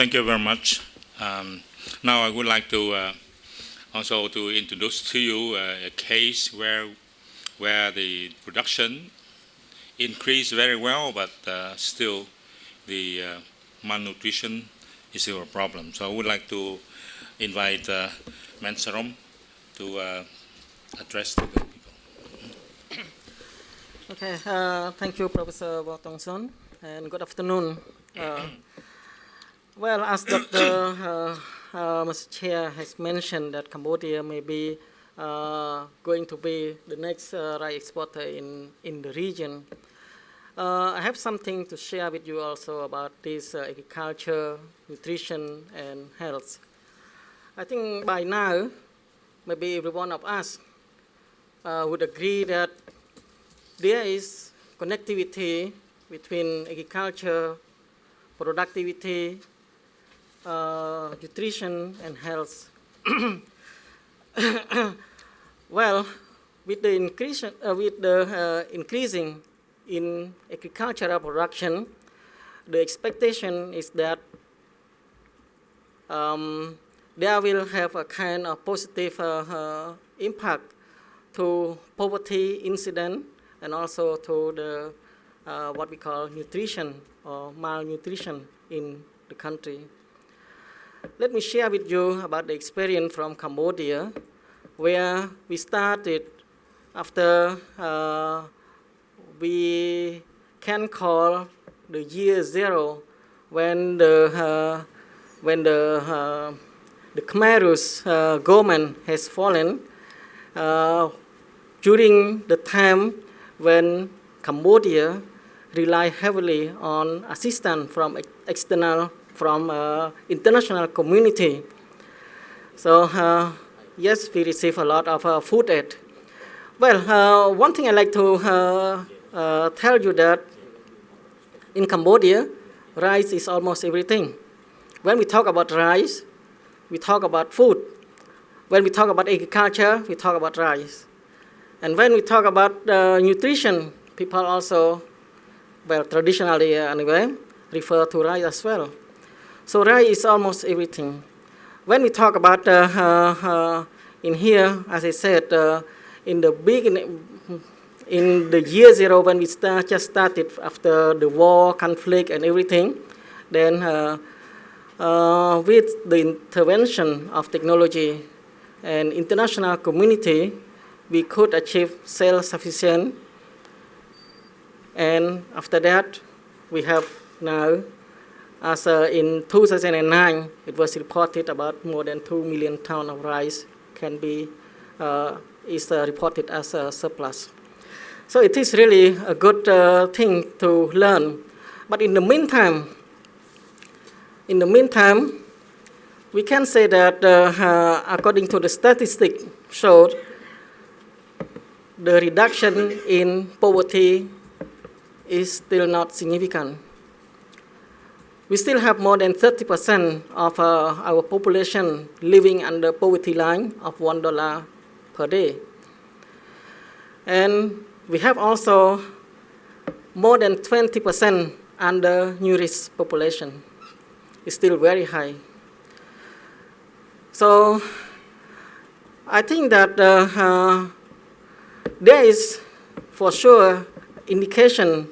Thank you very much. Now I would like to also to introduce to you a case where the production increased very well, but still the malnutrition is still a problem. So I would like to invite Mansarom to address the people. Okay, thank you, Professor Botongson, and good afternoon. Well, as Dr. Mr. Chair has mentioned, that Cambodia may be going to be the next rice exporter in the region. I have something to share with you also about this agriculture, nutrition, and health. I think by now, maybe every one of us would agree that there is connectivity between agriculture, productivity, nutrition, and health. Well, with the increasing in agricultural production, the expectation is that there will have a kind of positive impact to poverty incident and also to the what we call nutrition or malnutrition in the country. Let me share with you about the experience from Cambodia, where we started after we can call the year zero when the Khmer Rouge government has fallen. During the time when Cambodia relied heavily on assistance from international community. So yes, we receive a lot of food aid. Well, one thing I like to tell you that in Cambodia, rice is almost everything. When we talk about rice, we talk about food. When we talk about agriculture, we talk about rice. And when we talk about nutrition, people also, well, traditionally anyway, refer to rice as well. So rice is almost everything. When we talk about in here, as I said, in the beginning, in the year zero, when we just started after the war, conflict, and everything, then with the intervention of technology and international community, we could achieve self-sufficient. And after that, we have now, as in 2009, it was reported about more than 2 million tons of rice can be is reported as a surplus. So it is really a good thing to learn. But in the meantime, we can say that according to the statistics showed, the reduction in poverty is still not significant. We still have more than 30% of our population living under poverty line of $1 per day. And we have also more than 20% undernourished population. It's still very high. So I think that there is for sure indication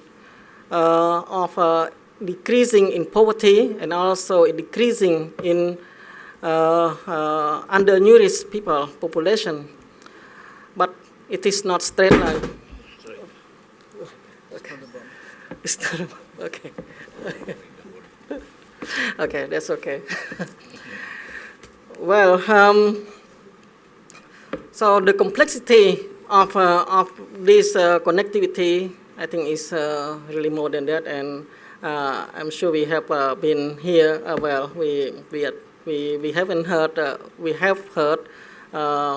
of decreasing in poverty and also a decreasing in undernourished people population, but it is not straight line. Okay. Okay. Okay, that's okay. Well, so the complexity of this connectivity, I think, is really more than that, and I'm sure we have been here. Well, we haven't heard. We have heard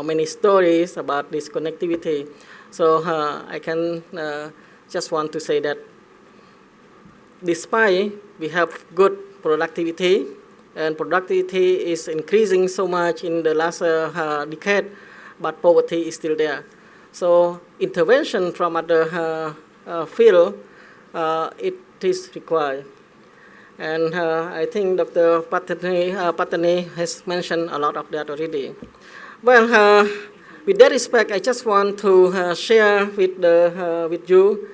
many stories about this connectivity. So I can just want to say that despite we have good productivity, and productivity is increasing so much in the last decade, but poverty is still there. So intervention from other field, it is required. And I think Dr. Patani has mentioned a lot of that already. Well, with that respect, I just want to share with you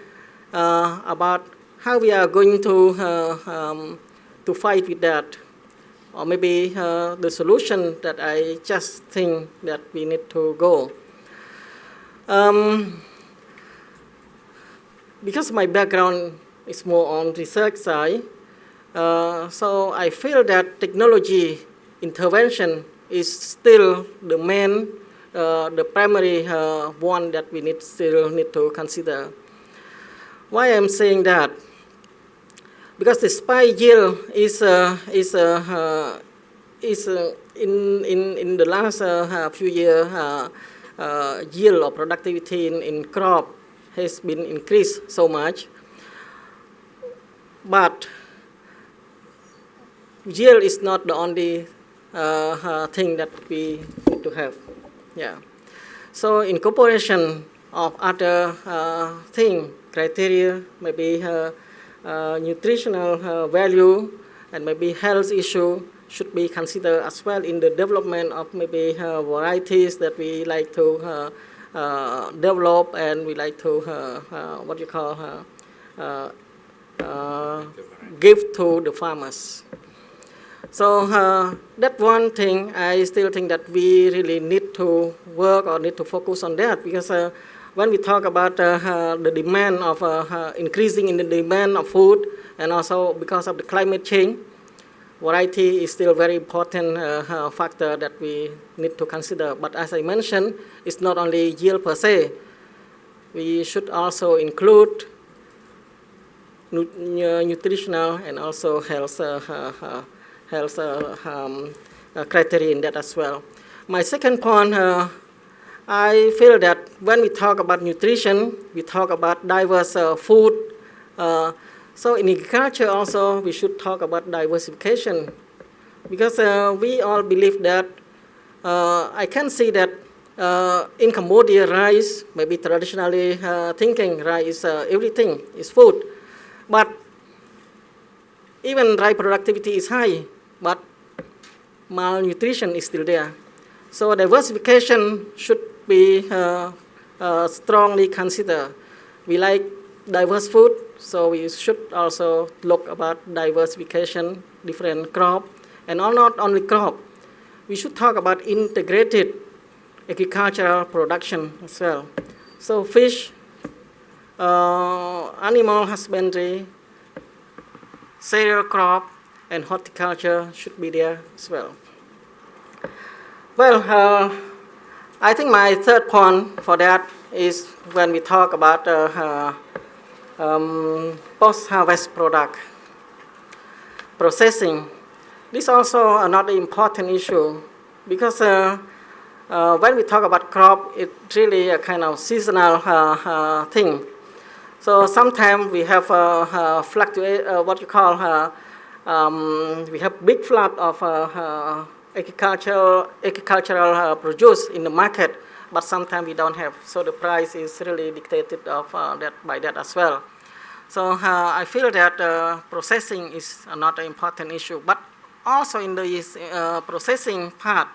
about how we are going to fight with that, or maybe the solution that I just think that we need to go. Because my background is more on research side, so I feel that technology intervention is still the main, the primary one that we still need to consider. Why I'm saying that? Because the spy yield is in the last few years, yield or productivity in crop has been increased so much, but yield is not the only thing that we need to have. Yeah. So incorporation of other thing, criteria, maybe nutritional value, and maybe health issue should be considered as well in the development of maybe varieties that we like to develop, and we like to what you call give to the farmers. So that one thing, I still think that we really need to work or need to focus on that, because when we talk about the demand of increasing in the demand of food, and also because of the climate change, variety is still a very important factor that we need to consider. But as I mentioned, it's not only yield per se. We should also include nutritional and also health criteria in that as well. My second point, I feel that when we talk about nutrition, we talk about diverse food. So in agriculture also, we should talk about diversification, because we all believe that, I can see that in Cambodia, rice, maybe traditionally thinking rice is everything, is food. But even rice productivity is high, but malnutrition is still there. So diversification should be strongly considered. We like diverse food, so we should also look about diversification, different crop, and not only crop. We should talk about integrated agricultural production as well. So fish, animal husbandry, cereal crop, and horticulture should be there as well. Well, I think my third point for that is when we talk about post-harvest product processing. This is also another important issue, because when we talk about crop, it's really a kind of seasonal thing. So sometimes we have what you call, we have big flood of agricultural produce in the market, but sometimes we don't have. So the price is really dictated by that as well. So I feel that processing is another important issue, but also in the processing part,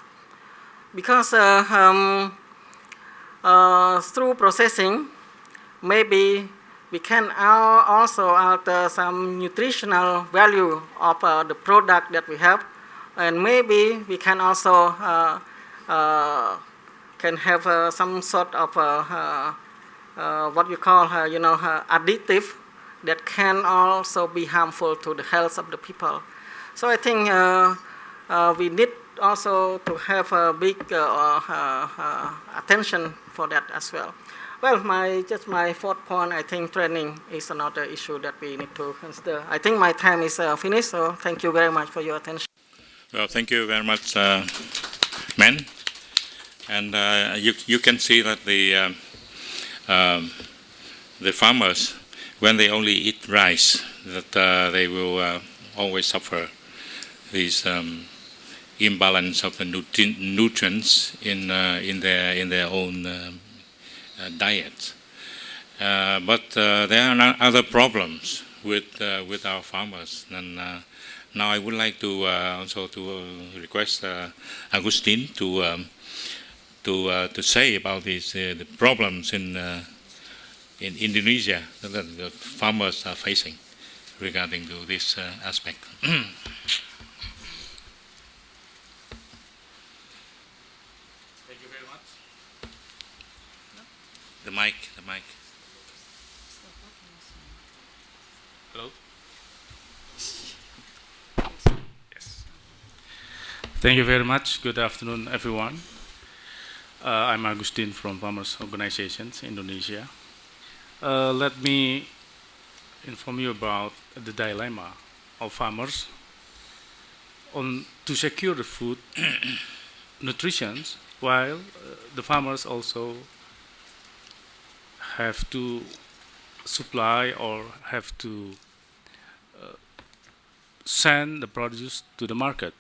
because through processing, maybe we can also alter some nutritional value of the product that we have, and maybe we can also can have some sort of what you call additive that can also be harmful to the health of the people. So I think we need also to have a big attention for that as well. Well, my fourth point, I think training is another issue that we need to consider. I think my time is finished, so thank you very much for your attention. Well, thank you very much, Men. And you can see that the farmers, when they only eat rice, that they will always suffer these imbalance of the nutrients in their own diet. But there are other problems with our farmers. And now I would like to also to request Agustin to say about these the problems in Indonesia that the farmers are facing regarding to this aspect. Thank you very much. The mic. Hello. Yes. Thank you very much. Good afternoon, everyone. I'm Agustin from Farmers Organizations, Indonesia. Let me inform you about the dilemma of farmers to secure the food nutrition, while the farmers also have to supply or have to send the produce to the market.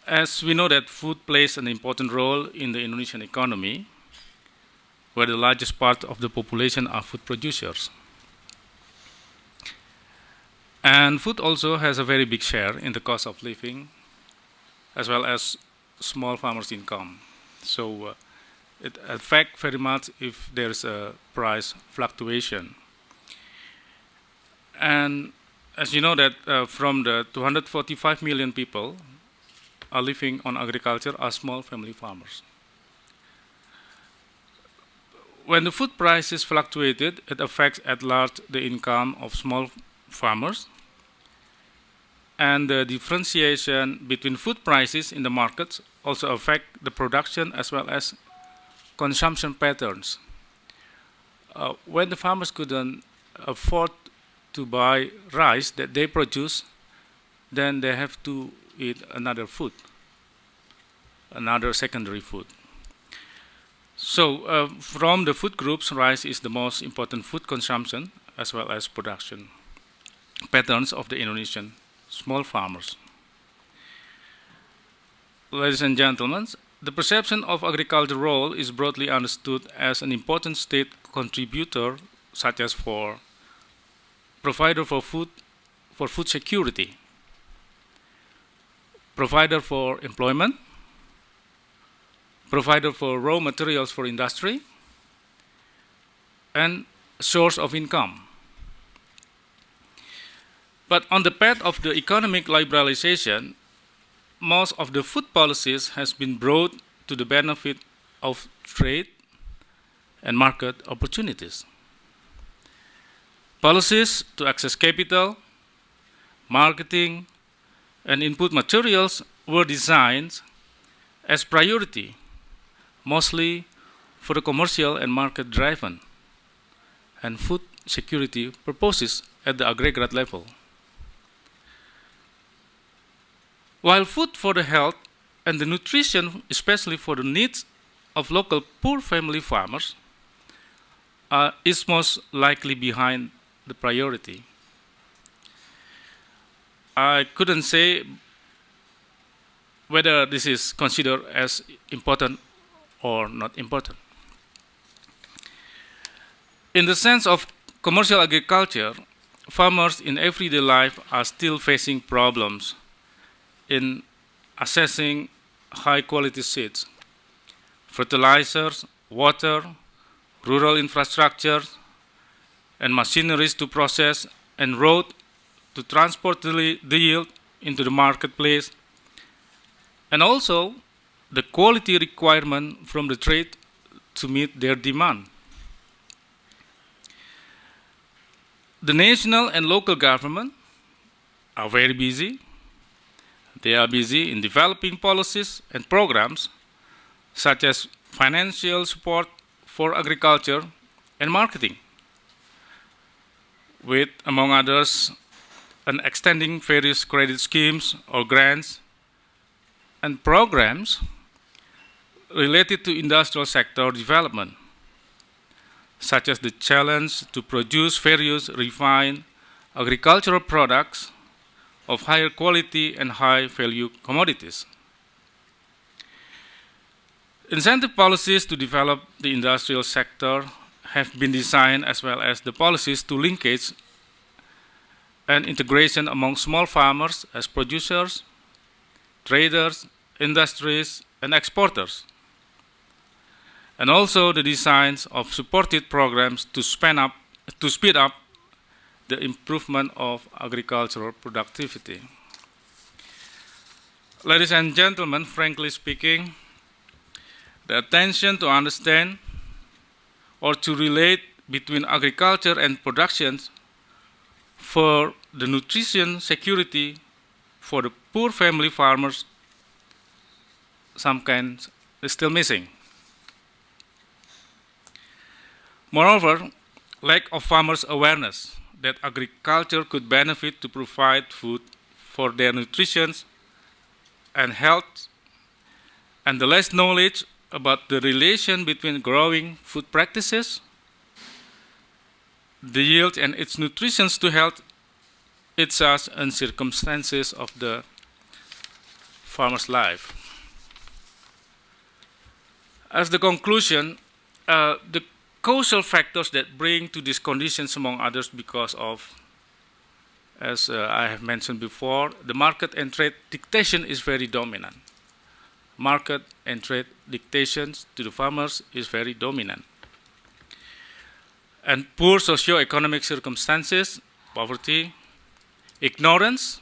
As we know that food plays an important role in the Indonesian economy, where the largest part of the population are food producers. And food also has a very big share in the cost of living, as well as small farmers' income. So it affects very much if there's a price fluctuation. And as you know that from the 245 million people are living on agriculture are small family farmers. When the food prices fluctuated, it affects at large the income of small farmers. And the differentiation between food prices in the markets also affect the production as well as consumption patterns. When the farmers couldn't afford to buy rice that they produce, then they have to eat another food, another secondary food. So from the food groups, rice is the most important food consumption as well as production patterns of the Indonesian small farmers. Ladies and gentlemen, the perception of agricultural role is broadly understood as an important state contributor, such as for provider for food security, provider for employment, provider for raw materials for industry, and source of income. But on the path of the economic liberalization, most of the food policies has been brought to the benefit of trade and market opportunities. Policies to access capital, marketing, and input materials were designed as priority, mostly for the commercial and market-driven and food security purposes at the aggregate level. While food for the health and the nutrition, especially for the needs of local poor family farmers, is most likely behind the priority. I couldn't say whether this is considered as important or not important. In the sense of commercial agriculture, farmers in everyday life are still facing problems in assessing high-quality seeds, fertilizers, water, rural infrastructure, and machineries to process and road to transport the yield into the marketplace, and also the quality requirement from the trade to meet their demand. The national and local government are very busy. They are busy in developing policies and programs such as financial support for agriculture and marketing, with, among others, an extending various credit schemes or grants and programs related to industrial sector development, such as the challenge to produce various refined agricultural products of higher quality and high value commodities. Incentive policies to develop the industrial sector have been designed, as well as the policies to linkage and integration among small farmers as producers, traders, industries, and exporters. And also the designs of supported programs to speed up the improvement of agricultural productivity. Ladies and gentlemen, frankly speaking, the attention to understand or to relate between agriculture and production for the nutrition security for the poor family farmers, some kinds, is still missing. Moreover, lack of farmers' awareness that agriculture could benefit to provide food for their nutrition and health, and the less knowledge about the relation between growing food practices, the yield and its nutrition to health, itself and circumstances of the farmer's life. As the conclusion, the causal factors that bring to these conditions, among others, because of, as I have mentioned before, the market and trade dictation is very dominant. Market and trade dictations to the farmers is very dominant. And poor socio-economic circumstances, poverty, ignorance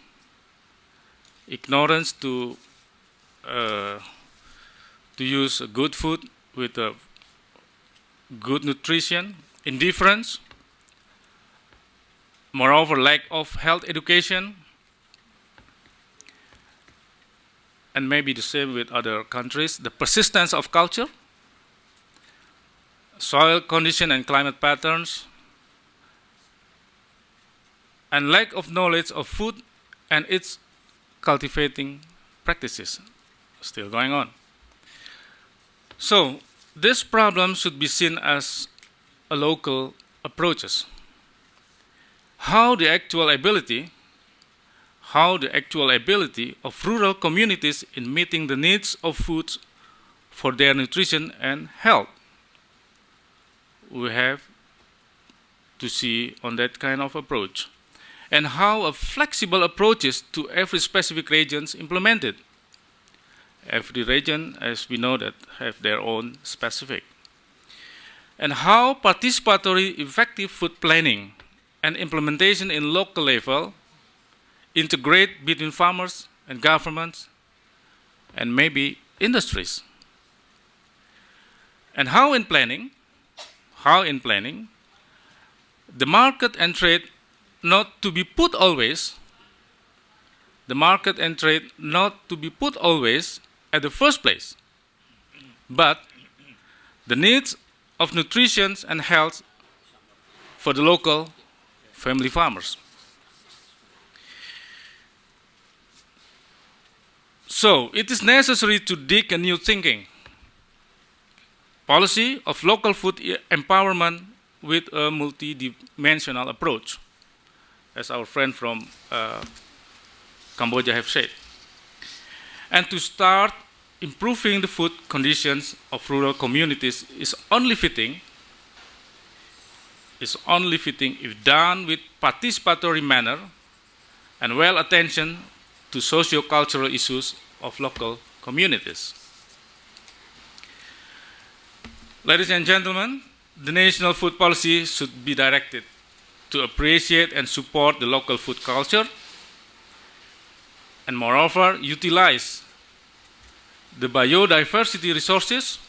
to use good food with good nutrition, indifference, moreover lack of health education, and maybe the same with other countries, the persistence of culture, soil condition and climate patterns, and lack of knowledge of food and its cultivating practices still going on. So this problem should be seen as a local approaches. How the actual ability of rural communities in meeting the needs of food for their nutrition and health. We have to see on that kind of approach. And how a flexible approaches to every specific region is implemented. Every region, as we know, that have their own specific. And how participatory effective food planning and implementation in local level integrate between farmers and governments and maybe industries. And how in planning, the market and trade not to be put always at the first place, but the needs of nutrition and health for the local family farmers. So it is necessary to dig a new thinking policy of local food empowerment with a multidimensional approach, as our friend from Cambodia have said. And to start improving the food conditions of rural communities is only fitting if done with participatory manner and well attention to socio-cultural issues of local communities. Ladies and gentlemen, the national food policy should be directed to appreciate and support the local food culture, and moreover, utilize the biodiversity resources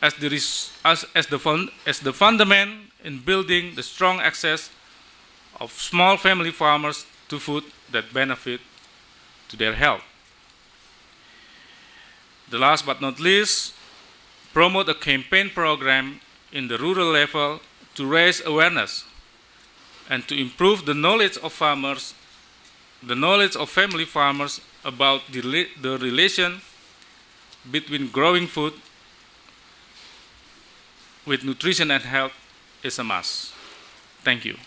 as the fundament in building the strong access of small family farmers to food that benefit to their health. The last but not least, promote a campaign program in the rural level to raise awareness and to improve the knowledge of farmers, the knowledge of family farmers about the relation between growing food with nutrition and health is a must. Thank you.